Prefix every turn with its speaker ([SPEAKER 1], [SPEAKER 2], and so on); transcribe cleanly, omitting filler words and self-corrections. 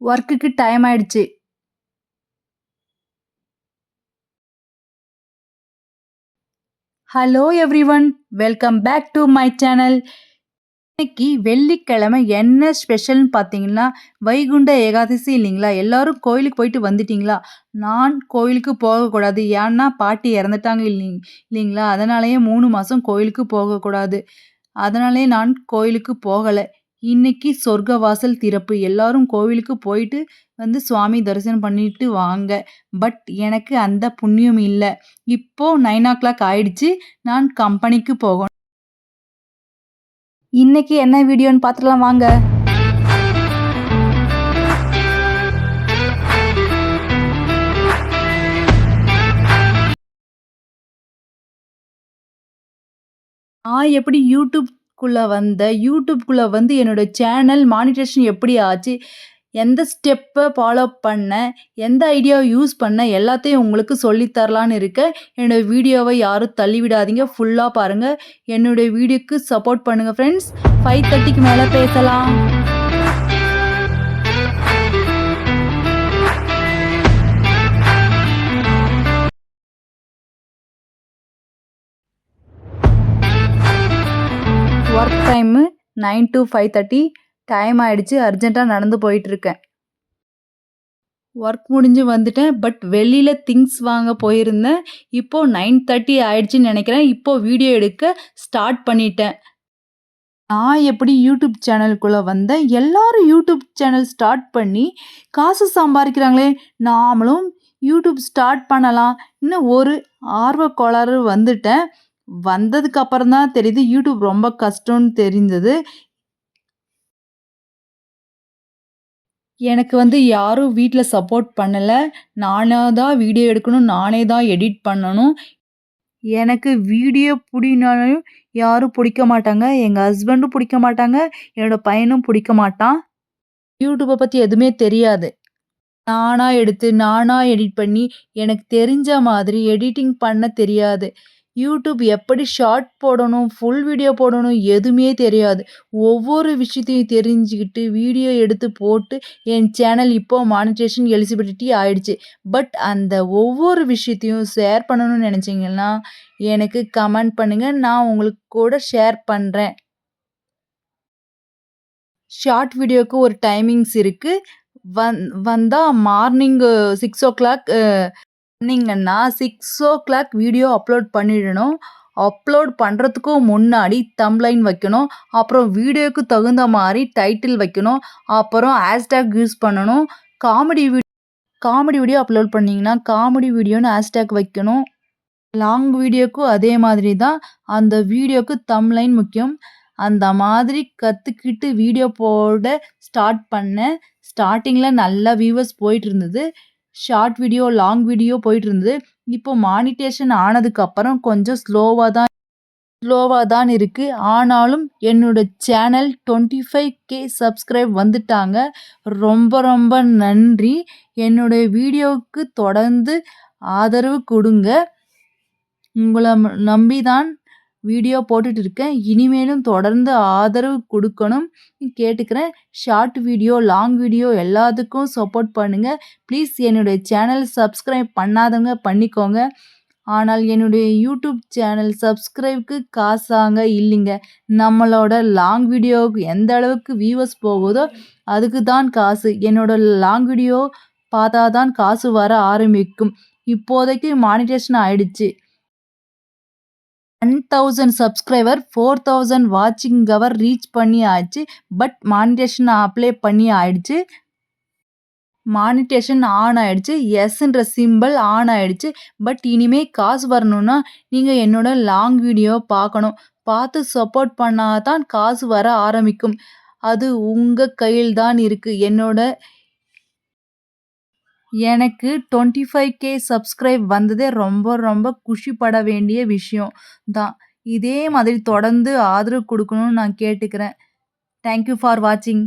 [SPEAKER 1] ஒர்க்குக்கு டைம் ஆயிடுச்சு. Hello everyone, welcome back to my channel. இன்னைக்கு வெள்ளிக்கிழமை என்ன ஸ்பெஷல்னு பார்த்தீங்கன்னா, வைகுண்ட ஏகாதசி இல்லைங்களா? எல்லாரும் கோயிலுக்கு போயிட்டு வந்துட்டீங்களா? நான் கோயிலுக்கு போகக்கூடாது. ஏன்னா பாட்டி இறந்துட்டாங்க இல்லைங்களா? அதனாலேயே 3 மாசம் கோயிலுக்கு போகக்கூடாது. அதனாலேயே நான் கோயிலுக்கு போகல. இன்னைக்கு சொர்க்கவாசல் திறப்பு. எல்லாரும் கோவிலுக்கு போயிட்டு வந்து சுவாமி தரிசனம் பண்ணிட்டு வாங்க. பட் எனக்கு அந்த புண்ணியம் இல்ல. இப்போ 9:00 ஆயிடுச்சு. நான் கம்பெனிக்கு போகணும். இன்னைக்கு என்ன வீடியோன்னு பார்த்துடலாம் வாங்க. நான் எப்படி யூடியூப்குள்ள வந்து என்னோட சேனல் மானிட்டேஷன் எப்படி ஆச்சு, எந்த ஸ்டெப்பை ஃபாலோ பண்ணேன், எந்த ஐடியாவை யூஸ் பண்ணேன் எல்லாத்தையும் உங்களுக்கு சொல்லித் தரலான்னு இருக்கேன். என்னோட வீடியோவை யாரும் தள்ளி விடாதீங்க. ஃபுல்லா பாருங்க. என்னுடைய வீடியோக்கு சப்போர்ட் பண்ணுங்க ஃப்ரெண்ட்ஸ். 5:30க்கு மேல பேசலாம். Work time 9 to 5:30. டைம் ஆயிடுச்சு. அர்ஜென்ட்டாக நடந்து போயிட்டுருக்கேன். ஒர்க் முடிஞ்சு வந்துட்டேன். பட் வெளியில திங்ஸ் வாங்க போயிருந்தேன். இப்போ 9:30 ஆயிடுச்சுன்னு நினைக்கிறேன். இப்போ வீடியோ எடுக்க ஸ்டார்ட் பண்ணிட்டேன். நான் எப்படி யூடியூப் சேனலுக்குள்ள வந்தேன், எல்லாரும் யூடியூப் சேனல் ஸ்டார்ட் பண்ணி காசு சம்பாதிக்கிறாங்களே, நாமளும் யூடியூப் ஸ்டார்ட் பண்ணலாம். இன்னும் ஒரு ஆர்வக் கோளாறு வந்துட்டேன். வந்ததுக்கு அப்புறம் தான் தெரியுது யூடியூப் ரொம்ப கஷ்டம்னு தெரிஞ்சது. எனக்கு வந்து யாரும் வீட்ல சப்போர்ட் பண்ணல. நானா தான் வீடியோ எடுக்கணும். நானே தான் எடிட் பண்ணணும். எனக்கு வீடியோ புடினாலும் யாரும் புடிக்க மாட்டாங்க. எங்க ஹஸ்பண்டும் புடிக்க மாட்டாங்க. என்னோட பையனும் புடிக்க மாட்டான். யூடியூப்ப பத்தி எதுவுமே தெரியாது. நானா எடுத்து, நானா எடிட் பண்ணி, எனக்கு தெரிஞ்ச மாதிரி எடிட்டிங் பண்ண தெரியாது. யூடியூப் எப்படி ஷார்ட் போடணும், ஃபுல் வீடியோ போடணும் எதுவுமே தெரியாது. ஒவ்வொரு விஷயத்தையும் தெரிஞ்சுக்கிட்டு வீடியோ எடுத்து போட்டு என் சேனல் இப்போ மானிட்டேஷன் எலிஜிபிலிட்டி ஆயிடுச்சு. பட் அந்த ஒவ்வொரு விஷயத்தையும் ஷேர் பண்ணணும்னு நினச்சிங்கன்னா எனக்கு கமெண்ட் பண்ணுங்க. நான் உங்களுக்கு கூட ஷேர் பண்ணுறேன். ஷார்ட் வீடியோவுக்கு ஒரு டைமிங்ஸ் இருக்கு. வந்தா மார்னிங் 6:00 பண்ணீங்கன்னா 6:00 வீடியோ அப்லோட் பண்ணிடணும். அப்லோட் பண்ணுறதுக்கும் முன்னாடி தம்ப்லைன் வைக்கணும். அப்புறம் வீடியோவுக்கு தகுந்த மாதிரி டைட்டில் வைக்கணும். அப்புறம் ஹேஷ்டேக் யூஸ் பண்ணணும். காமெடி வீடியோ அப்லோட் பண்ணிங்கன்னா காமெடி வீடியோன்னு ஹேஷ்டேக் வைக்கணும். லாங் வீடியோக்கும் அதே மாதிரி தான். அந்த வீடியோவுக்கு தம்ப்லைன் முக்கியம். அந்த மாதிரி கற்றுக்கிட்டு வீடியோ போட ஸ்டார்ட் பண்ணேன். ஸ்டார்டிங்கில் நல்லா வியூவர்ஸ் போயிட்டு இருந்தது. ஷார்ட் வீடியோ, லாங் வீடியோ போயிட்டு இருந்தது. இப்போ மானிட்டேஷன் ஆனதுக்கப்புறம் கொஞ்சம் ஸ்லோவாக தான் இருக்குது. ஆனாலும் என்னோட சேனல் 25K சப்ஸ்கிரைப் வந்துட்டாங்க. ரொம்ப ரொம்ப நன்றி. என்னுடைய வீடியோவுக்கு தொடர்ந்து ஆதரவு கொடுங்க. உங்களை நம்பி தான் வீடியோ போட்டுட்டு இருக்கேன். இனிமேலும் தொடர்ந்து ஆதரவு கொடுக்கணும் கேட்டுக்கிறேன். ஷார்ட் வீடியோ, லாங் வீடியோ எல்லாத்துக்கும் சப்போர்ட் பண்ணுங்க. ப்ளீஸ் என்னுடைய சேனல் சப்ஸ்கிரைப் பண்ணாதவங்க பண்ணிக்கோங்க. ஆனால் என்னுடைய யூடியூப் சேனல் சப்ஸ்கிரைப்க்கு காசாங்க இல்லைங்க. நம்மளோட லாங் வீடியோவுக்கு எந்த அளவுக்கு வியூவர்ஸ் போகுதோ அதுக்கு தான் காசு. என்னோட லாங் வீடியோ பார்த்தா தான் காசு வர ஆரம்பிக்கும். இப்போதைக்கு மானிட்டேஷன் ஆயிடுச்சு. 1000 சப்ஸ்கிரைபர், 4000 வாட்சிங் ஹவர் ரீச் பண்ணி ஆச்சு. பட் மானிட்டேஷன் அப்ளை பண்ணி ஆயிடுச்சு. மானிட்டேஷன் ஆன் ஆயிடுச்சு. எஸ்ன்ற சிம்பிள் ஆன் ஆயிடுச்சு. பட் இனிமே காசு வரணும்னா நீங்கள் என்னோட லாங் வீடியோ பார்க்கணும். பார்த்து சப்போர்ட் பண்ணால் தான் காசு வர ஆரம்பிக்கும். அது உங்கள் கையில் தான் இருக்குது. எனக்கு 25K சப்ஸ்கிரைப் வந்ததே ரொம்ப ரொம்ப குஷிப்பட வேண்டிய விஷயம் தான். இதே மாதிரி தொடர்ந்து ஆதரவு கொடுக்கணும்னு நான் கேட்டுக்கிறேன். தேங்க் யூ ஃபார் வாட்சிங்.